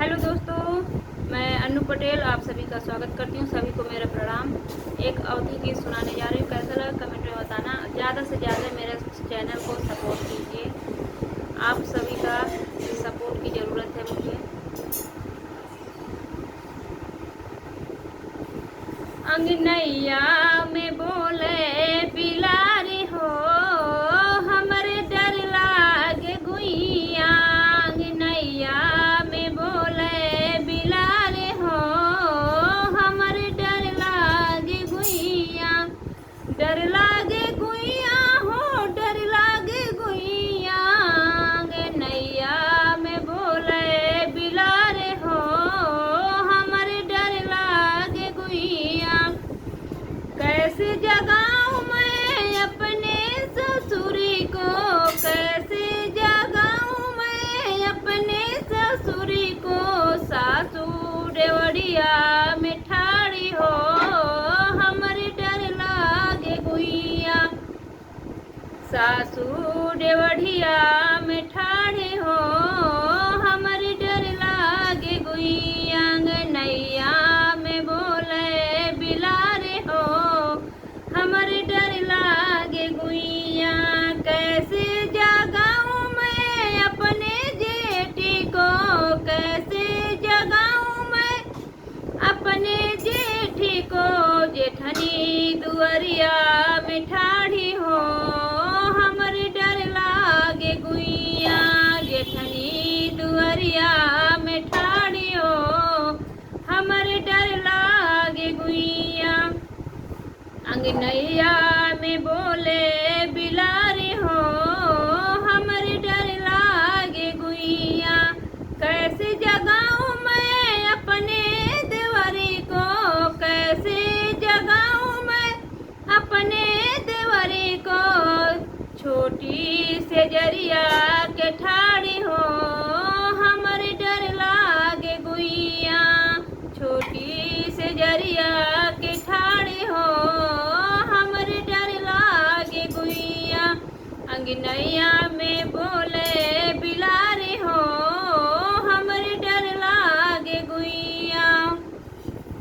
Hello दोस्तों, मैं अनु पटेल आप सभी का स्वागत करती हूँ। सभी को मेरा प्रणाम। एक अवधि गीत सुनाने जा रही हूँ। कैसा लगा कमेंट में बताना। ज़्यादा से ज़्यादा मेरे चैनल को सपोर्ट कीजिए। आप सभी का सपोर्ट की ज़रूरत है मुझे। अंगनैया में बोले बिलारी हो, हमरे डर लागे गुइया। अंगनैया में बोले बिलारी हो, हमरे डर लागे गुइया। डर लागे गुइया हो, डर लागे गुइया। अंगनैया में बोले बिलारे हो, हमरे डर लागे गुइया। कैसे जगाऊं मैं अपने ससुरी को, कैसे जगाऊं मैं अपने ससुरी को। सासू देवड़िया में ठाड़ी हो, हमरे डर लागे गुइया। सासू देवड़िया में ठाड़ी हो, हमरे डर लागे गुइया। अंगनैया में बोले बिलारे हो, हमरे डर लागे गुइया। कैसे जगाऊं मैं अपने जेठी को, कैसे जगाऊं मैं अपने जेठी को। जेठनी दुअरिया में ठाड़ी हो, हमरे डर लागे गुइया। जेठनी दुअरिया में ठाड़ी हो, हमरे डर लागे गुइया। अंगनैया में बोले बिलारी हो, हमरे डर लागे गुइया। कैसे जगाऊं मैं अपने देवरी को, कैसे जगाऊं मैं अपने देवरी को। छोटी से जरिया के ठाड़ी हो, हमरे डर लागे गुइया। छोटी से जरिया के ठाड़ी हो, हमरे डर लागे गुइया। अंगनैया में बोले